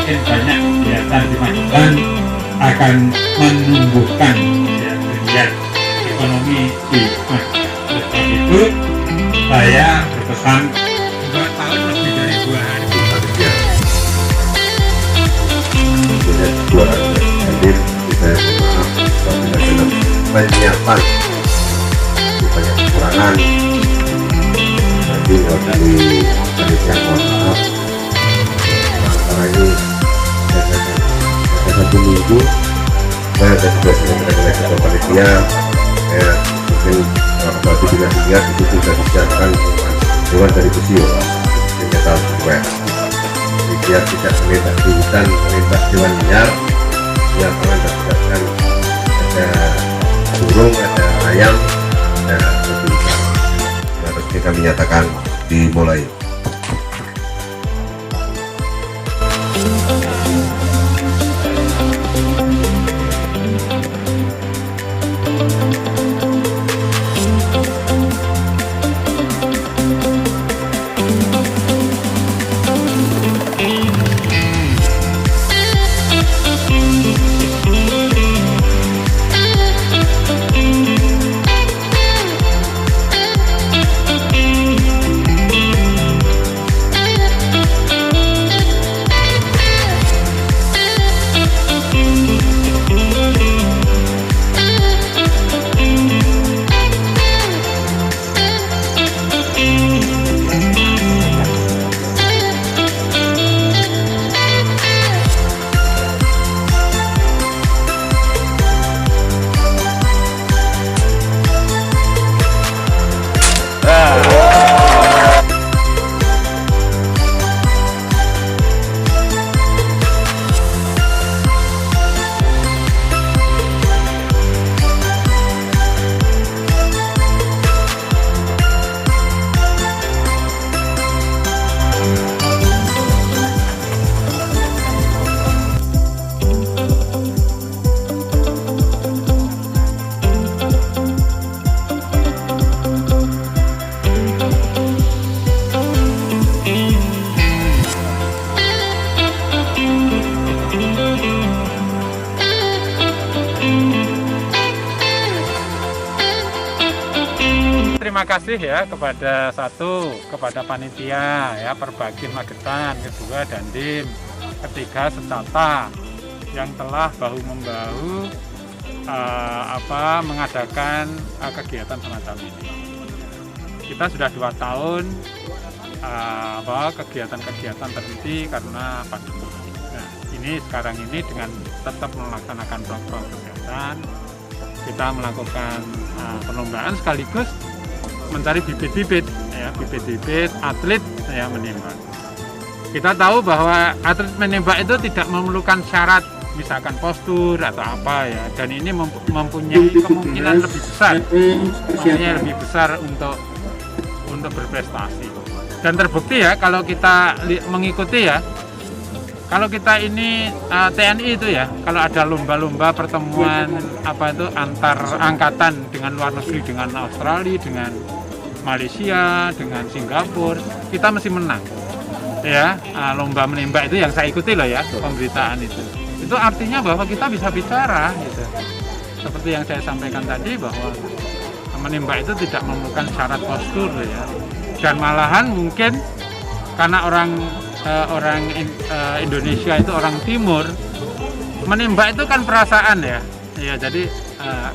semakin banyak kegiatan dimajukan akan menumbuhkan ya, geliat ekonomi di masyarakat. Oleh sebab itu saya berpesan 2 tahun lebih dari 2 hari. Sudah 2 hadir, saya mohon maaf apabila dalam penyiapan banyak kekurangan. Jadi dari panitia mohon maaf. Antara ini ada 1 minggu saya ada tugas dengan ketua panitia. Saya mungkin berarti bila lihat itu sudah disiapkan hewan dari Besio metal square. Biar tidak melintas di hutan, melintas hewan liar, yang akan disiapkan ada burung, ada ayam, ada kucing. Harus kita menyatakan dimulai. Terima kasih ya kepada panitia ya Perbakin Magetan, kedua Dandim, ketiga Secata yang telah bahu membahu mengadakan kegiatan semacam ini. Kita sudah 2 tahun kegiatan terhenti karena pandemi. Nah, ini sekarang ini dengan tetap melaksanakan protokol kesehatan, kita melakukan perlombaan sekaligus mencari bibit-bibit atlet ya menembak. Kita tahu bahwa atlet menembak itu tidak memerlukan syarat misalkan postur atau apa ya, dan ini mempunyai kemungkinan lebih besar untuk berprestasi. Dan terbukti ya kalau kita mengikuti ya, kalau kita ini TNI itu ya, kalau ada lomba-lomba pertemuan antar angkatan dengan luar negeri, dengan Australia, dengan Malaysia, dengan Singapura, kita mesti menang. Ya, lomba menembak itu yang saya ikuti loh ya, pemberitaan itu. Itu artinya bahwa kita bisa bicara gitu. Seperti yang saya sampaikan tadi bahwa menembak itu tidak memerlukan syarat postur ya. Dan malahan mungkin karena orang Indonesia itu orang timur, menembak itu kan perasaan ya. Ya, jadi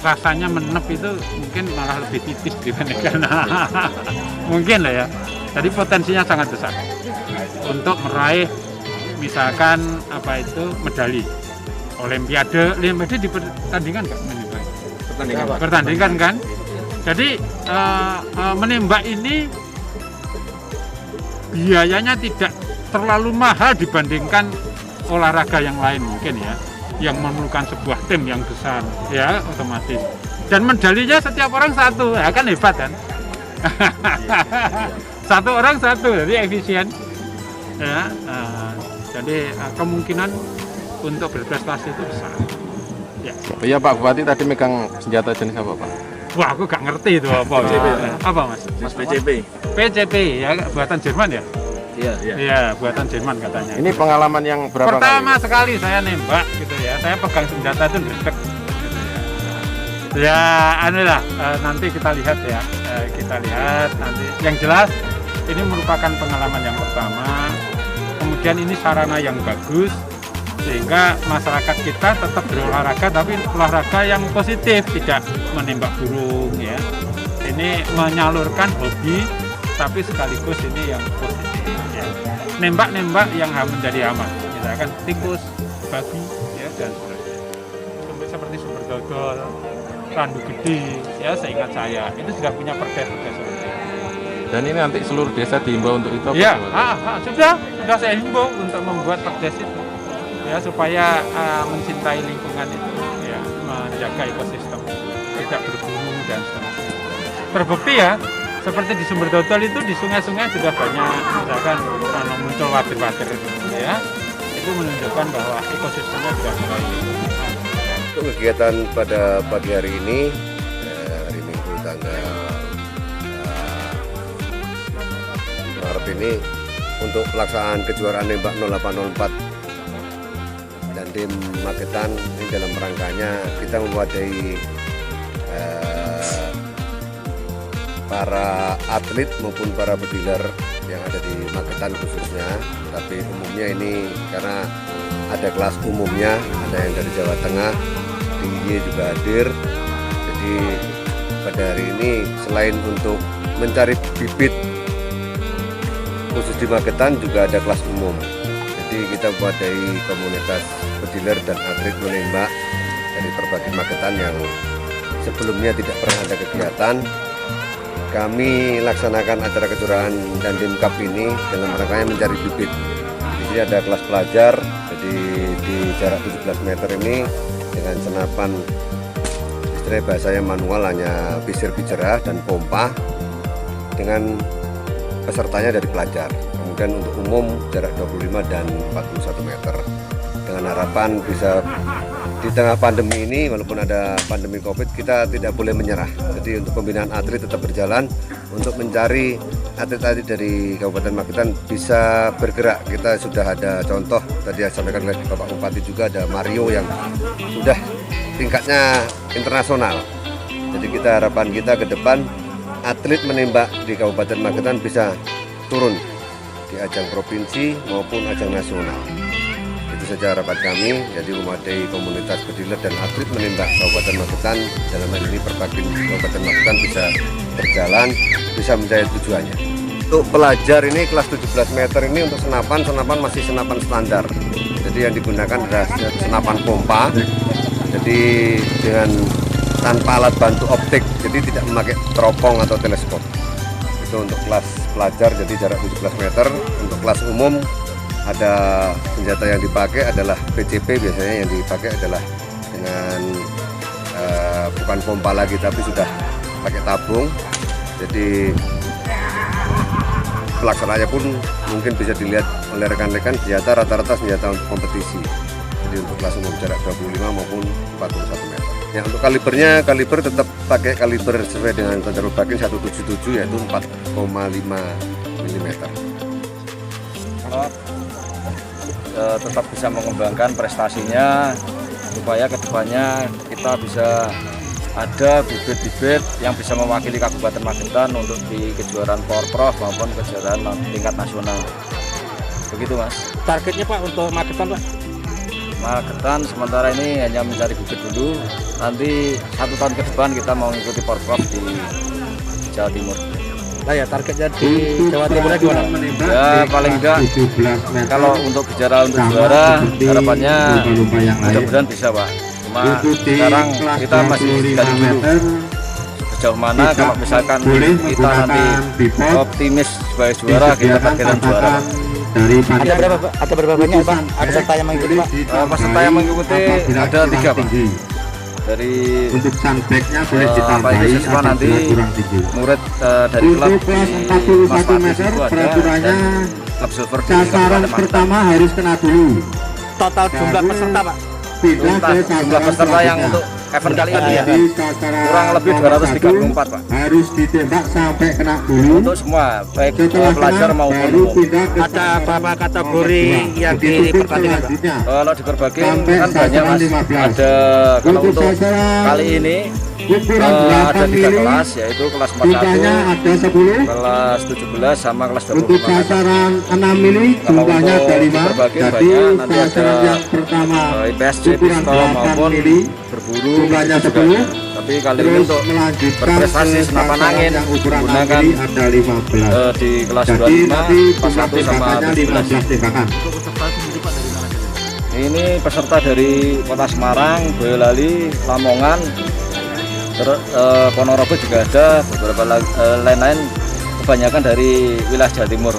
rasanya menep itu mungkin malah lebih tipis dibandingkan mungkin lah ya. Jadi potensinya sangat besar untuk meraih misalkan medali Olimpiade dipertandingkan nggak menembak? Pertandingan kan. Jadi menembak ini biayanya tidak terlalu mahal dibandingkan olahraga yang lain mungkin ya, yang memerlukan sebuah tim yang besar ya otomatis. Dan medalinya setiap orang 1, ya kan hebat kan? 1 orang 1, jadi efisien. Ya, jadi kemungkinan untuk berprestasi itu besar. Ya. Iya Pak Bupati tadi megang senjata jenis apa Pak? Wah, aku gak ngerti itu apa. PCP. Apa Mas? Mas PCP. PCP ya, buatan Jerman ya? Iya, buatan Jerman katanya. Ini pengalaman yang berapa Pertama kali? sekali saya nembak gitu ya. Saya pegang senjata itu gresek gitu ya. Ya, anilah nanti kita lihat ya. Kita lihat nanti. Yang jelas ini merupakan pengalaman yang pertama. Kemudian ini sarana yang bagus sehingga masyarakat kita tetap berolahraga tapi olahraga yang positif, tidak menembak burung ya. Ini menyalurkan hobi tapi sekaligus ini yang positif ya. Nembak-nembak yang menjadi aman, misalkan tikus, babi ya dan sebagainya. Seperti sumber dodol, randu gede ya, seingat saya itu sudah punya perdes seperti itu. Dan ini nanti seluruh desa diimbau untuk itu? Ya, sudah saya himbau untuk membuat perdes itu ya, supaya mencintai lingkungan itu ya, menjaga ekosistem, tidak berburu dan seterusnya. Terbukti ya, seperti di sumber dodol itu di sungai-sungai sudah banyak misalkan muncul wader-wader itu ya, itu menunjukkan bahwa ekosistemnya sudah mulai. Untuk kegiatan pada pagi hari ini, hari Minggu tanggal Maret ini, untuk pelaksanaan kejuaraan nembak 0804 dan Dandim Magetan, ini dalam rangkanya kita mewadai para atlet maupun para pediler yang ada di Magetan khususnya, tapi umumnya ini karena ada kelas umumnya, ada yang dari Jawa Tengah, DIY juga hadir. Jadi pada hari ini selain untuk mencari bibit khusus di Magetan, juga ada kelas umum. Jadi kita mewadai komunitas pediler dan atlet menembak dari berbagai Magetan yang sebelumnya tidak pernah ada kegiatan. Kami laksanakan acara kejuaraan Dandim Cup ini dalam rangkanya mencari bibit. Di sini ada kelas pelajar, jadi di jarak 17 meter ini dengan senapan, istilah bahasanya manual, hanya pisir bijerah dan pompa, dengan pesertanya dari pelajar. Kemudian untuk umum jarak 25 dan 41 meter. Dengan harapan bisa di tengah pandemi ini, walaupun ada pandemi Covid, kita tidak boleh menyerah. Jadi untuk pembinaan atlet tetap berjalan, untuk mencari atlet-atlet dari Kabupaten Magetan bisa bergerak. Kita sudah ada contoh, tadi yang disampaikan oleh Bapak Bupati juga, ada Mario yang sudah tingkatnya internasional. Jadi kita harapan kita ke depan, atlet menembak di Kabupaten Magetan bisa turun di ajang provinsi maupun ajang nasional. Itu saja harapan kami. Jadi memadai komunitas pediler dan atlet menembak Kabupaten Magetan, dalam hal ini Perbakin Kabupaten Magetan, bisa berjalan, bisa mencapai tujuannya. Untuk pelajar ini kelas 17 meter ini untuk senapan masih senapan standar. Jadi yang digunakan adalah senapan pompa. Jadi dengan tanpa alat bantu optik, jadi tidak memakai teropong atau teleskop. Itu untuk kelas pelajar, jadi jarak 17 meter. Untuk kelas umum ada senjata yang dipakai adalah PCP, biasanya yang dipakai adalah dengan bukan pompa lagi tapi sudah pakai tabung. Jadi pelaksanaannya pun mungkin bisa dilihat oleh rekan-rekan, senjata rata-rata senjata untuk kompetisi. Jadi untuk kelas umum jarak 25 maupun 41 meter. Ya, untuk kaliber tetap pakai kaliber sesuai dengan standar Perbakin 177, yaitu 4,5 mm. Tetap bisa mengembangkan prestasinya supaya kedepannya kita bisa ada bibit-bibit yang bisa mewakili Kabupaten Magetan untuk di kejuaraan Porprov maupun kejuaraan tingkat nasional. Begitu Mas. Targetnya Pak untuk Magetan Pak? Magetan sementara ini hanya mencari bibit dulu. Nanti 1 tahun ke depan kita mau mengikuti Porprov di Jawa Timur. Nah ya, targetnya di Jawa Timur gimana? Ya paling enggak kalau untuk bicara untuk juara, harapannya mudah-mudahan bisa Pak. Cuma sekarang kita masih gali dulu sejauh mana kalau misalkan kita nanti optimis sebagai juara, kita targetkan juara Pak. Ada berapa banyak Pak? Ada peserta yang mengikuti Pak? Peserta yang mengikuti ada 3 Pak. Dari untuk sunbacknya boleh ditambahi siswa nanti murid dari klub di Mas Fatis itu ada, dan klub silver di sasaran pertama harus kena dulu. Total jumlah peserta Pak? Pindah ke jumlah peserta yang untuk event kali ini ya. Jadi sasaran Kurang lebih nomor 234, satu Pak. harus ditembak sampai kena bulu. Untuk semua, baik Setelah pelajar kena, maupun baru umum. pindah ke Ada berapa kategori yang Begitu pun dipertandingkan, Pak? selanjutnya. Kalau di berbagai Sampai kan banyak sasaran mas. 15. Ada kalau Untuk untuk sasaran kali ini ukuran ada 8 3 mili, kelas, yaitu kelas jumlahnya 41, ada 10. kelas 17 sama kelas Untuk 25 meter. sasaran 6 mili Kalau jumlahnya untuk ada 5. berbagai Jadi banyak, nanti sasaran ada yang pertama IPSC, ukuran pistol 8 maupun mili berburu jumlahnya itu juga 10. ada. Tapi kali ini Terus untuk melanjutkan berprestasi ke senapan sasaran angin yang ukuran 6 menggunakan mili ada 15. di kelas Jadi nanti 25, jumlah 41 sama tembakannya 17. 15 tembakan. Ini peserta dari Kota Semarang, Boyolali, Lamongan, Ponorogo juga ada, beberapa lain-lain, kebanyakan dari wilayah Jawa Timur.